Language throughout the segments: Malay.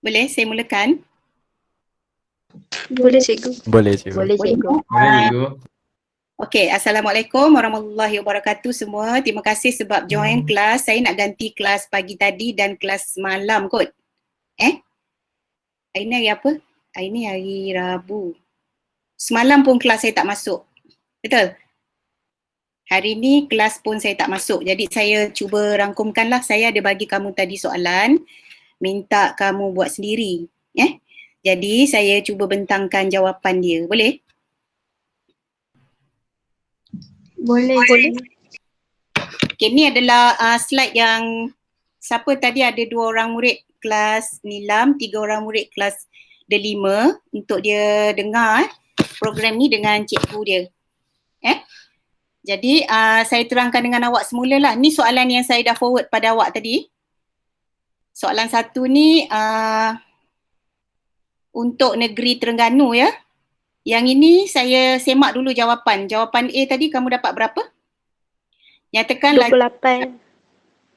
Boleh saya mulakan? Boleh cikgu. Boleh cikgu. Boleh cikgu. Boleh cikgu. Okey, Assalamualaikum warahmatullahi wabarakatuh semua. Terima kasih sebab join kelas. Saya nak ganti kelas pagi tadi dan kelas malam kot. Hari ni hari apa? Hari ni hari Rabu. Semalam pun kelas saya tak masuk. Betul? Hari ni kelas pun saya tak masuk. Jadi saya cuba rangkumkanlah. Saya ada bagi kamu tadi soalan. Minta kamu buat sendiri. Jadi saya cuba bentangkan jawapan dia. Boleh? Boleh. Okay, ni adalah slide yang siapa tadi ada 2 orang murid kelas Nilam, 3 orang murid kelas Delima untuk dia dengar program ni dengan cikgu dia. Jadi saya terangkan dengan awak semula lah. Ni soalan yang saya dah forward pada awak tadi. Soalan 1 ni untuk negeri Terengganu ya. Yang ini saya semak dulu jawapan. Jawapan A tadi kamu dapat berapa? Nyatakan 28.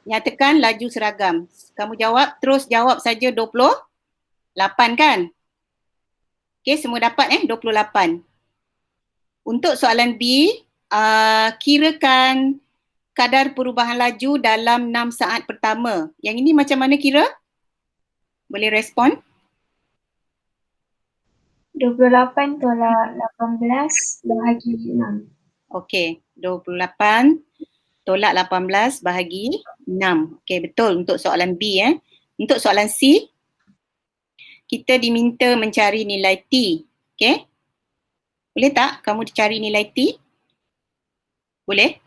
Nyatakan laju seragam. Kamu jawab, terus jawab saja 28 kan? Okey, semua dapat 28. Untuk soalan B, kirakan kadar perubahan laju dalam 6 saat pertama. Yang ini macam mana kira? Boleh respon? 28 tolak 18 bahagi 6. Okey, 28 tolak 18 bahagi 6. Okey, betul untuk soalan B. Untuk soalan C, kita diminta mencari nilai T. Okey? Boleh tak kamu cari nilai T? Boleh?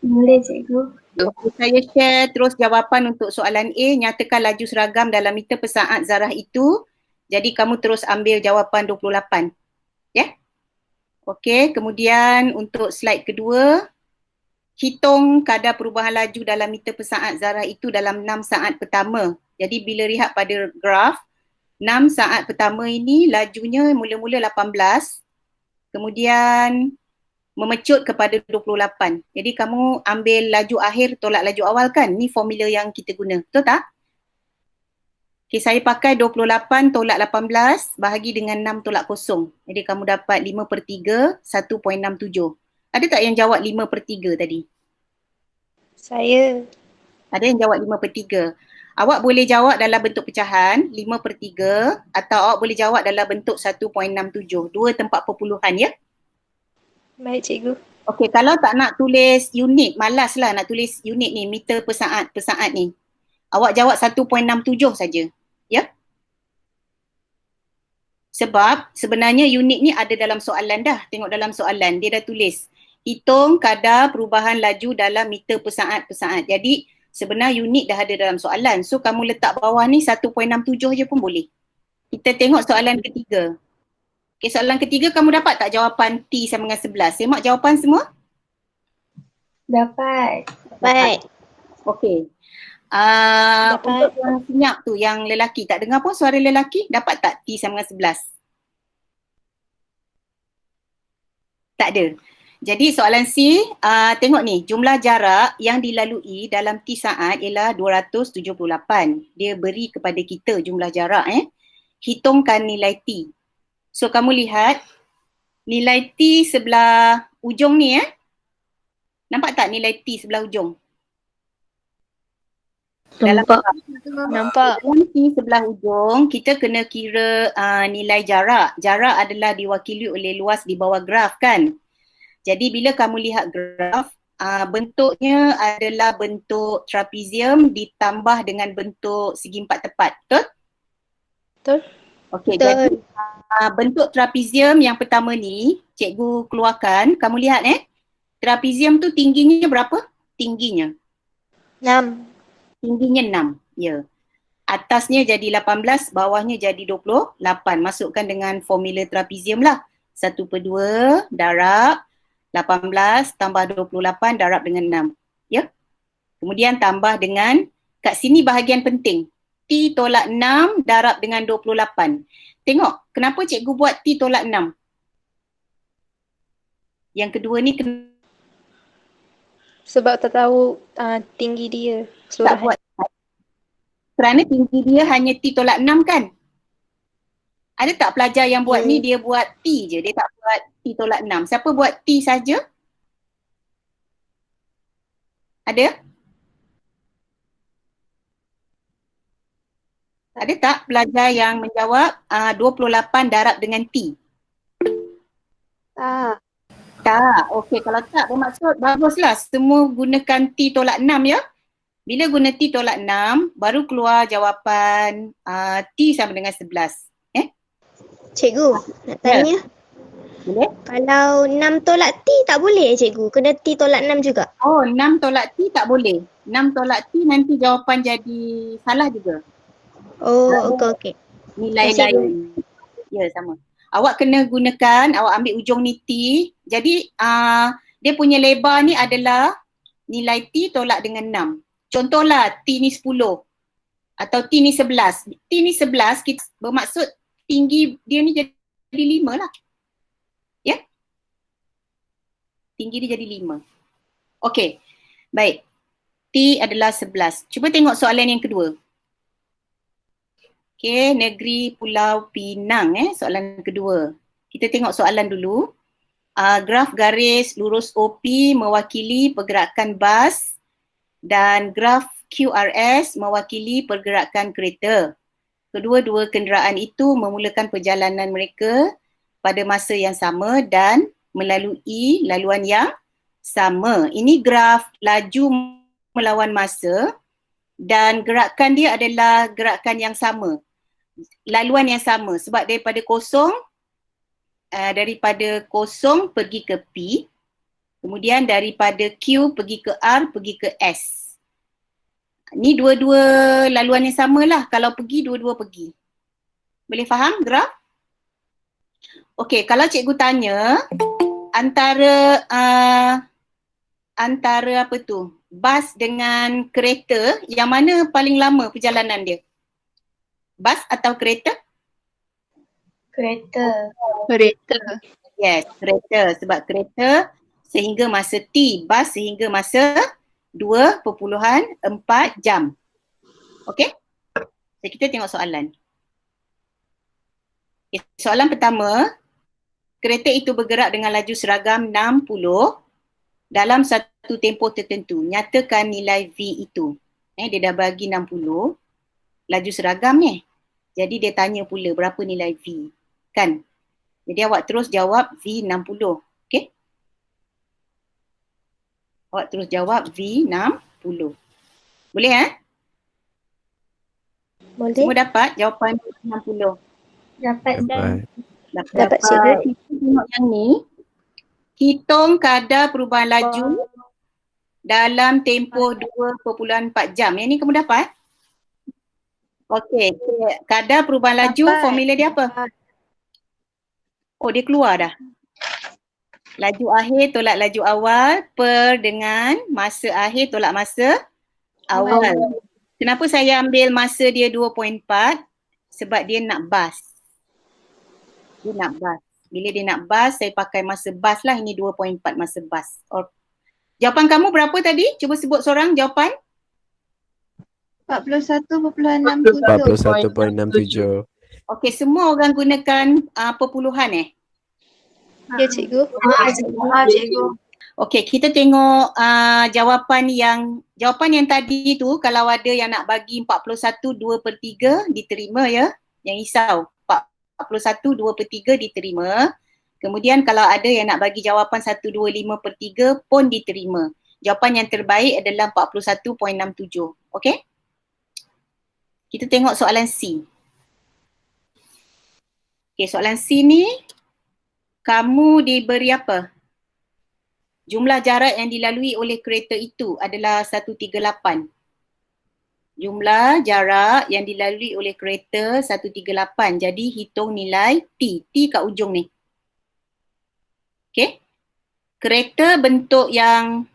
Boleh cikgu. Okay, saya share terus jawapan untuk soalan A. Nyatakan laju seragam dalam meter per saat zarah itu. Jadi kamu terus ambil jawapan 28. Okey, kemudian untuk slide kedua, hitung kadar perubahan laju dalam meter per saat zarah itu dalam 6 saat pertama. Jadi bila lihat pada graf, 6 saat pertama ini lajunya mula-mula 18, kemudian memecut kepada 28. Jadi kamu ambil laju akhir tolak laju awal kan? Ni formula yang kita guna. Betul tak? Okay, saya pakai 28 tolak 18 bahagi dengan 6 tolak 0. Jadi kamu dapat 5/3, 1.67. Ada tak yang jawab 5/3 tadi? Saya. Ada yang jawab 5/3. Awak boleh jawab dalam bentuk pecahan 5/3 atau awak boleh jawab dalam bentuk 1.67. 2 tempat perpuluhan ya. Baik cikgu. Okey, kalau tak nak tulis unit, malaslah nak tulis unit ni, meter per saat ni. Awak jawab 1.67 saja. Ya? Sebab sebenarnya unit ni ada dalam soalan dah. Tengok dalam soalan, dia dah tulis. Hitung kadar perubahan laju dalam meter per saat. Jadi sebenarnya unit dah ada dalam soalan. So kamu letak bawah ni 1.67 je pun boleh. Kita tengok soalan ketiga. Okay, soalan ketiga kamu dapat tak jawapan T sama dengan 11? Semak jawapan semua? Dapat. Baik. Okey. Dapat. Untuk yang senyap tu, yang lelaki, tak dengar pun suara lelaki, dapat tak T sama dengan 11? Tak ada. Jadi soalan C, tengok ni, jumlah jarak yang dilalui dalam T saat ialah 278. Dia beri kepada kita jumlah jarak. Hitungkan nilai T. So kamu lihat, nilai T sebelah ujung ni nampak tak nilai T sebelah ujung? Nampak. Dalam T sebelah ujung, kita kena kira nilai jarak. Jarak adalah diwakili oleh luas di bawah graf kan. Jadi bila kamu lihat graf, bentuknya adalah bentuk trapezium ditambah dengan bentuk segi empat tepat. Betul? Betul. Okey, jadi bentuk trapezium yang pertama ni, cikgu keluarkan. Kamu lihat trapezium tu tingginya berapa? Tingginya 6. Tingginya 6, ya. Atasnya jadi 18, bawahnya jadi 28. Masukkan dengan formula trapezium lah. 1/2 darab 18 tambah 28 darab dengan 6. Ya. Kemudian tambah dengan, kat sini bahagian penting. T tolak 6 darab dengan 28. Tengok, kenapa cikgu buat T tolak 6? Yang kedua ni Sebab tak tahu tinggi dia. tak buat. Kerana tinggi dia hanya T tolak 6 kan? Ada tak pelajar yang buat ni dia buat T je, dia tak buat T tolak 6. Siapa buat T saja? Ada? Ada tak pelajar yang menjawab 28 darab dengan T? Tak. Tak. Okey, kalau tak bermaksud baguslah semua gunakan T tolak 6 ya. Bila guna T tolak 6, baru keluar jawapan T sama dengan 11. Cikgu, nak tanya. Boleh? Kalau 6 tolak T tak boleh cikgu? Kena T tolak 6 juga? Oh, 6 tolak T tak boleh. 6 tolak T nanti jawapan jadi salah juga. Oh, okey. Nilai Terima kasih, lain. Ya, sama. Awak kena gunakan, awak ambil ujung ni T. Jadi, dia punya lebar ni adalah nilai T tolak dengan 6. Contohlah, T ni 10 atau T ni 11. T ni 11, kita bermaksud tinggi dia ni jadi 5 lah. Ya? Tinggi dia jadi 5. Okey, baik. T adalah 11. Cuba tengok soalan yang kedua. Okey, negeri Pulau Pinang soalan kedua. Kita tengok soalan dulu. Graf garis lurus OP mewakili pergerakan bas dan graf QRS mewakili pergerakan kereta. Kedua-dua kenderaan itu memulakan perjalanan mereka pada masa yang sama dan melalui laluan yang sama. Ini graf laju melawan masa dan gerakan dia adalah gerakan yang sama. Laluan yang sama sebab daripada kosong pergi ke P, kemudian daripada Q pergi ke R pergi ke S. Ni dua-dua laluan yang sama lah. Kalau pergi, dua-dua pergi. Boleh faham graf? Okey, kalau cikgu tanya antara apa tu? Bas dengan kereta, yang mana paling lama perjalanan dia? Bas atau kereta? Kereta. Kereta. Yes, kereta. Sebab kereta sehingga masa T, bas sehingga masa 2.4 jam. Okey? Jadi kita tengok soalan. Okay, soalan pertama, kereta itu bergerak dengan laju seragam 60 dalam satu tempoh tertentu. Nyatakan nilai V itu. Dia dah bagi 60, laju seragam ni. Jadi dia tanya pula berapa nilai V. Kan? Jadi awak terus jawab V 60. Okey? Awak terus jawab V 60. Boleh Boleh. Semua dapat jawapan 60? Dapat dan Dapat cikgu. Kita tengok yang ni. Hitung kadar perubahan laju dalam tempoh 2.4 jam. Yang ni kamu dapat? Okey. Kadar perubahan laju, formula dia apa? Oh, dia keluar dah. Laju akhir tolak laju awal per dengan masa akhir tolak masa awal. Kenapa saya ambil masa dia 2.4? Sebab dia nak bas. Dia nak bas. Bila dia nak bas, saya pakai masa bas lah. Ini 2.4 masa bas. Jawapan kamu berapa tadi? Cuba sebut seorang jawapan. 41.67. 41.67. Okey, semua orang gunakan perpuluhan Ya cikgu. cikgu. Okey, kita tengok jawapan yang tadi tu, kalau ada yang nak bagi 41 2/3 diterima ya. Yang risau 41 2/3 diterima. Kemudian kalau ada yang nak bagi jawapan 1/2 5/3 pun diterima. Jawapan yang terbaik adalah 41.67. Okey? Kita tengok soalan C. Okey, soalan C ni kamu diberi apa? Jumlah jarak yang dilalui oleh kereta itu adalah 138. Jumlah jarak yang dilalui oleh kereta 138. Jadi hitung nilai T. T kat ujung ni. Okey? Kereta bentuk yang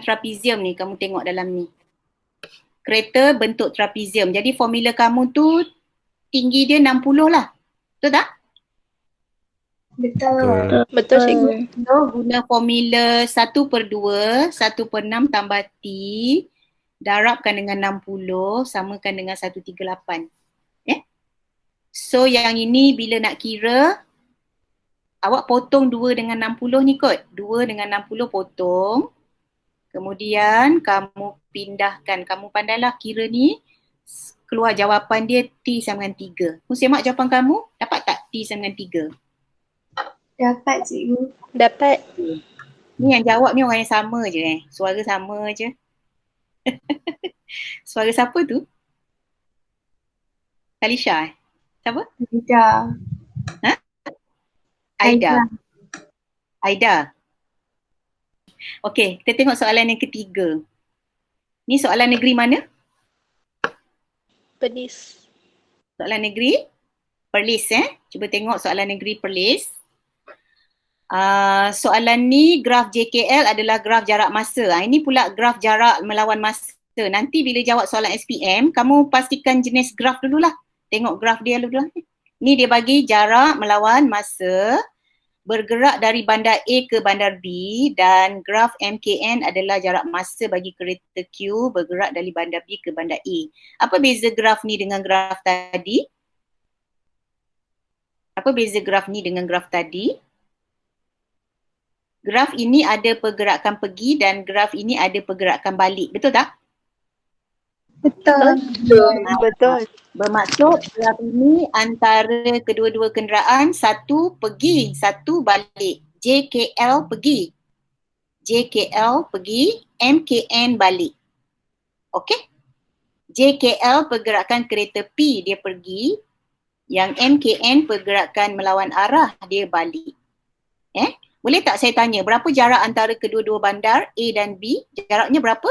trapezium ni, kamu tengok dalam ni. Kereta bentuk trapezium. Jadi formula kamu tu tinggi dia 60 lah. Betul tak? Betul. Betul cikgu. So, guna formula 1/2, 1/6 tambah T darabkan dengan 60, samakan dengan 138. So yang ini bila nak kira, awak potong 2 dengan 60 ni kot. 2 dengan 60 potong. Kemudian kamu pindahkan, kamu pandailah kira ni, keluar jawapan dia T sama dengan 3. Muslimat, jawapan kamu dapat tak T sama dengan 3? Dapat cikgu. Dapat. Ni yang jawab ni orang yang sama je suara sama je. Suara siapa tu? Talisha Siapa? Tidak. Aida. Okey, kita tengok soalan yang ketiga. Ni soalan negeri mana? Pedis. Soalan negeri Perlis Cuba tengok soalan negeri Perlis. Soalan ni graf JKL adalah graf jarak masa. Ini pula graf jarak melawan masa. Nanti bila jawab soalan SPM, kamu pastikan jenis graf dululah. Tengok graf dia dulu. Ni dia bagi jarak melawan masa bergerak dari bandar A ke bandar B dan graf MKN adalah jarak masa bagi kereta Q bergerak dari bandar B ke bandar A. Apa beza graf ni dengan graf tadi? Apa beza graf ni dengan graf tadi? Graf ini ada pergerakan pergi dan graf ini ada pergerakan balik. Betul tak? Betul. Betul. Bermaksud graf ini antara kedua-dua kenderaan, satu pergi, satu balik. JKL pergi. JKL pergi, MKN balik. Okey? JKL pergerakan kereta P, dia pergi. Yang MKN pergerakan melawan arah, dia balik. Boleh tak saya tanya, berapa jarak antara kedua-dua bandar A dan B? Jaraknya berapa?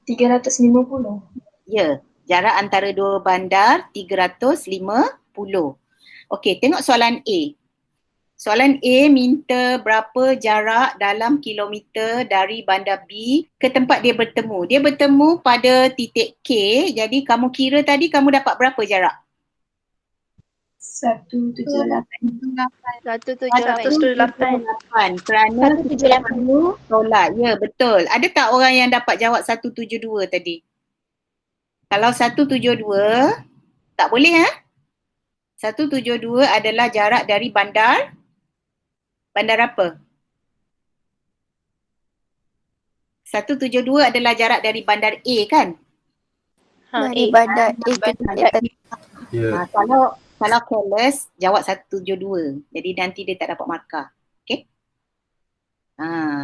350. Ya, jarak antara dua bandar 350. Okey, tengok soalan A. Soalan A minta berapa jarak dalam kilometer dari bandar B ke tempat dia bertemu. Dia bertemu pada titik K, jadi kamu kira tadi kamu dapat berapa jarak? 178. 178. Kerana 178. kamu tolak. Ya, betul. Ada tak orang yang dapat jawab 172 tadi? Kalau 172, tak boleh 172 adalah jarak dari bandar. Bandar apa? 172 adalah jarak dari bandar A kan? Dari bandar A ke bandar B. Ya. Kalau careless, jawab 172. Jadi nanti dia tak dapat markah. Okay?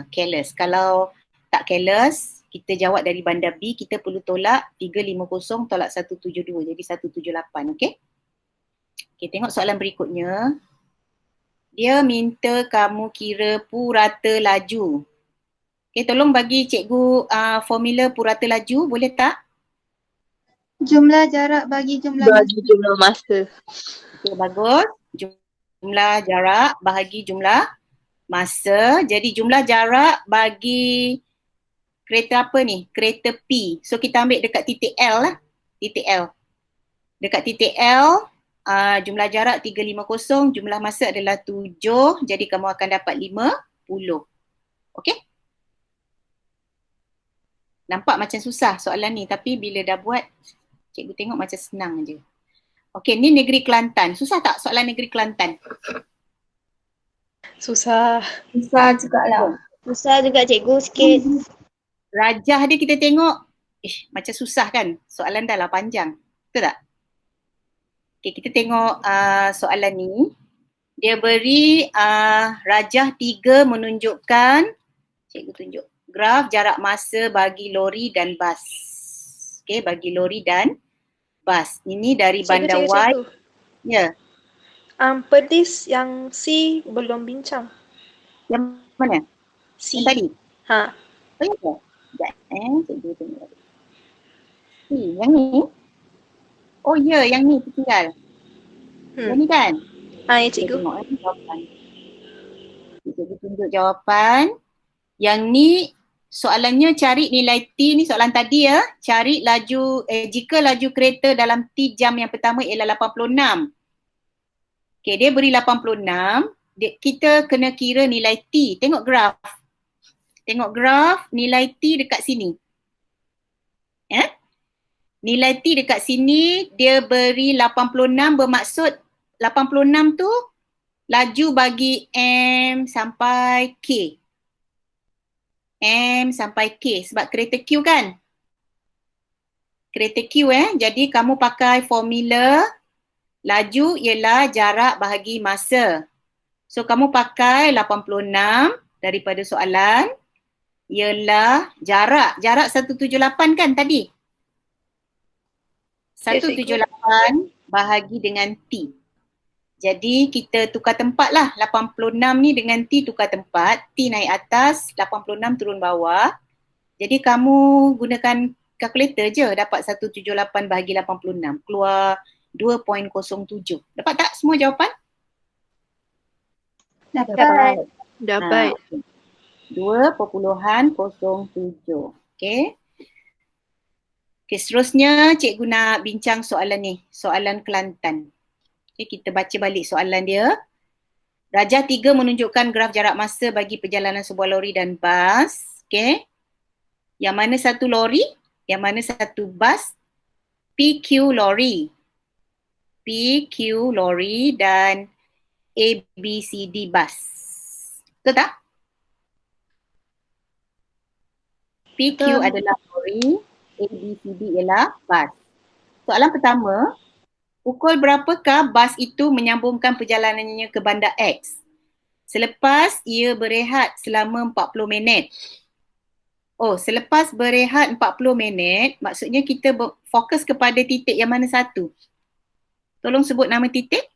Careless. Kalau tak careless, kita jawab dari bandar B, kita perlu tolak 350 tolak 172. Jadi 178. Okay? Okay, tengok soalan berikutnya. Dia minta kamu kira purata laju. Okay, tolong bagi cikgu formula purata laju, boleh tak? Jumlah jarak bagi jumlah masa. Okay, bagus. Jumlah jarak bahagi jumlah masa. Jadi jumlah jarak bagi kereta apa ni? Kereta P. So kita ambil dekat titik L lah. Titik L. Dekat titik L, jumlah jarak 350, jumlah masa adalah 7. Jadi kamu akan dapat 50. Okey? Nampak macam susah soalan ni, tapi bila dah buat, cikgu tengok macam senang je. Okey, ni negeri Kelantan. Susah tak soalan negeri Kelantan? Susah. Susah jugalah. Susah juga cikgu sikit. Rajah dia kita tengok, macam susah kan? Soalan dah lah panjang. Betul tak? Okey, kita tengok soalan ni. Dia beri rajah 3 menunjukkan, cikgu tunjuk, graf jarak masa bagi lori dan bas. Okey, bagi lori dan bas. Ini dari bandar Y. Ya. Pedis yang C belum bincang. Yang mana? C. Yang tadi? Ha. Oh ya ke? Sekejap cikgu tengok. Yang ni? Oh ya, yang ni tertinggal. Yang ni kan? Ya cikgu. Tengok jawapan. Cikgu tunjuk jawapan. Yang ni soalannya cari nilai T ni soalan tadi ya. Cari laju, jika laju kereta dalam T jam yang pertama ialah 86. Okay, dia beri 86. Kita kena kira nilai T. Tengok graf. Tengok graf nilai T dekat sini. Nilai T dekat sini dia beri 86, bermaksud 86 tu laju bagi M sampai K. M sampai K sebab kereta Q kan? Kereta Q jadi kamu pakai formula laju ialah jarak bahagi masa. So kamu pakai 86 daripada soalan ialah jarak. Jarak 178 kan tadi? 178 bahagi dengan T. Jadi kita tukar tempat lah. 86 ni dengan T tukar tempat. T naik atas, 86 turun bawah. Jadi kamu gunakan kalkulator je dapat 178 bahagi 86. Keluar 2.07. Dapat tak semua jawapan? Dapat. Dapat. 2.07. Okay. Okay, seterusnya cikgu nak bincang soalan ni. Soalan Kelantan. Okay, kita baca balik soalan dia. Rajah 3 menunjukkan graf jarak masa bagi perjalanan sebuah lori dan bas. Okay. Yang mana satu lori? Yang mana satu bas? PQ lori. PQ lori dan ABCD bas. Betul tak? PQ adalah lori, ABCD ialah bas. Soalan pertama, pukul berapakah bas itu menyambungkan perjalanannya ke bandar X? Selepas ia berehat selama 40 minit. Oh, selepas berehat 40 minit, maksudnya kita fokus kepada titik yang mana satu? Tolong sebut nama titik.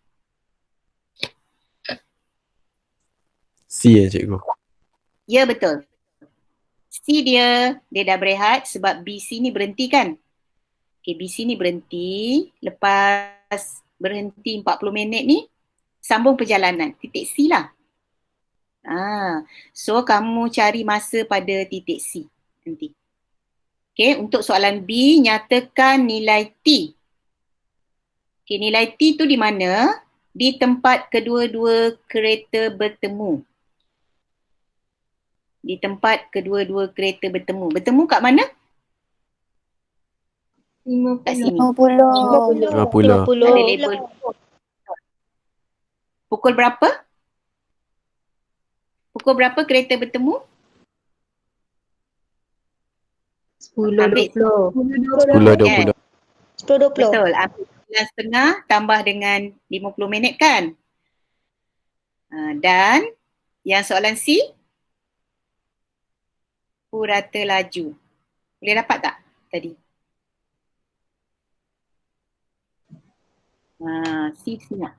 C ya cikgu. Ya, betul. C dia dah berehat sebab BC ni berhenti kan? Okay, BC ni berhenti. Lepas berhenti 40 minit ni, sambung perjalanan. Titik C lah. So kamu cari masa pada titik C nanti. Okay, untuk soalan B, nyatakan nilai T. Okay, nilai T tu di mana? Di tempat kedua-dua kereta bertemu. Di tempat kedua-dua kereta bertemu. Bertemu kat mana? 50. Kat sini. 50. 50. Ada label. Pukul berapa? Pukul berapa kereta bertemu? 10.20. 10.20. 10.20. Betul. Ambil 9.30 tambah dengan 50 minit kan? Dan yang soalan C? Purata laju. Boleh dapat tak tadi? C senyap.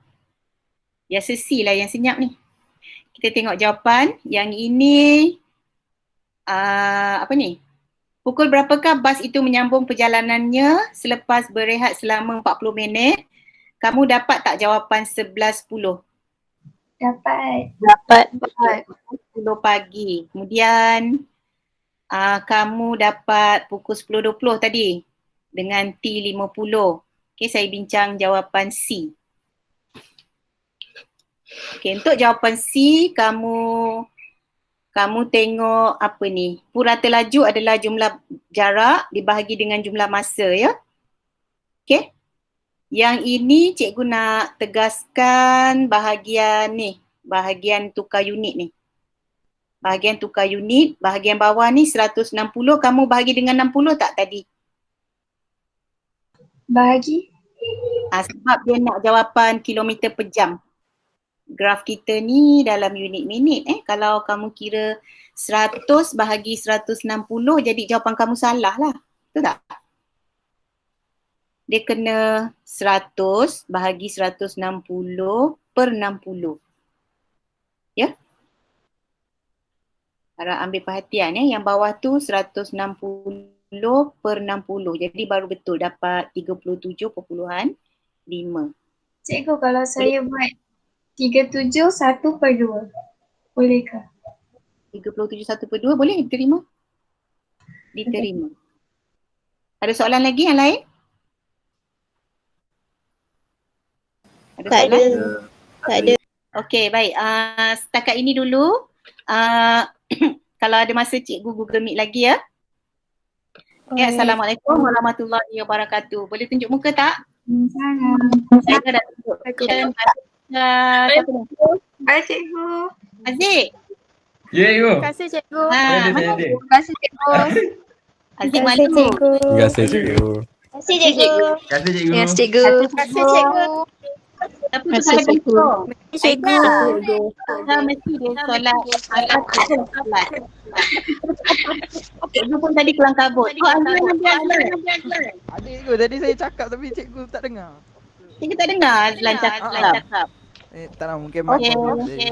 Biasa C lah yang senyap ni. Kita tengok jawapan. Yang ini apa ni? Pukul berapakah bas itu menyambung perjalanannya selepas berehat selama 40 minit? Kamu dapat tak jawapan 11.10? Dapat. 10 pagi. Kemudian kamu dapat pukul 10.20 tadi dengan T50. Okay, saya bincang jawapan C. Okay, untuk jawapan C, kamu tengok apa ni? Purata laju adalah jumlah jarak dibahagi dengan jumlah masa ya. Okay. Yang ini cikgu nak tegaskan bahagian ni. Bahagian tukar unit ni. Bahagian tukar unit, bahagian bawah ni 160, kamu bahagi dengan 60 tak tadi? Bahagi. Sebab dia nak jawapan kilometer per jam. Graf kita ni dalam unit minit. Kalau kamu kira 100 bahagi 160, jadi jawapan kamu salah lah. Betul tak? Dia kena 100 bahagi 160 per 60. Ya? Harap ambil perhatian yang bawah tu 160 per 60. Jadi baru betul dapat 37.5. Cikgu, kalau saya buat 37 1 per 2, bolehkah? 37 1 per 2 boleh diterima? Diterima. Ada soalan lagi yang lain? Ada Tak soalan? ada. Tak ada. Okey, baik. Setakat ini dulu. Kalau ada masa cikgu Google Meet lagi ya. Ya, Assalamualaikum warahmatullahi wabarakatuh. Boleh tunjuk muka tak? Saya dah tunjuk. Siapa ni? Baik cikgu. Aziz. Ya, cikgu. Terima kasih cikgu. Ha, Ada. Terima kasih cikgu. Aziz Terima malu. kasih cikgu. Terima kasih cikgu. Terima kasih cikgu. Terima kasih cikgu. Yes cikgu. Terima kasih cikgu. Tapi tu saya cikgu. Cikgu. Dah mesti dia solat. Solat. Cikgu pun tadi kelang kabut. Oh, Azlan. Ada cikgu, tadi saya cakap tapi cikgu tak dengar. Cikgu tak dengar Azlan cakap. Tak tahu mungkin Okey. mic.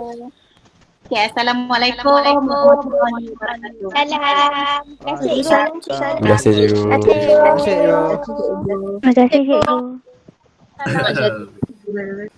Okey, Assalamualaikum warahmatullahi wabarakatuh. Salam. Terima kasih cikgu. Terima kasih cikgu. Terima kasih cikgu. Terima kasih cikgu. Terima kasih.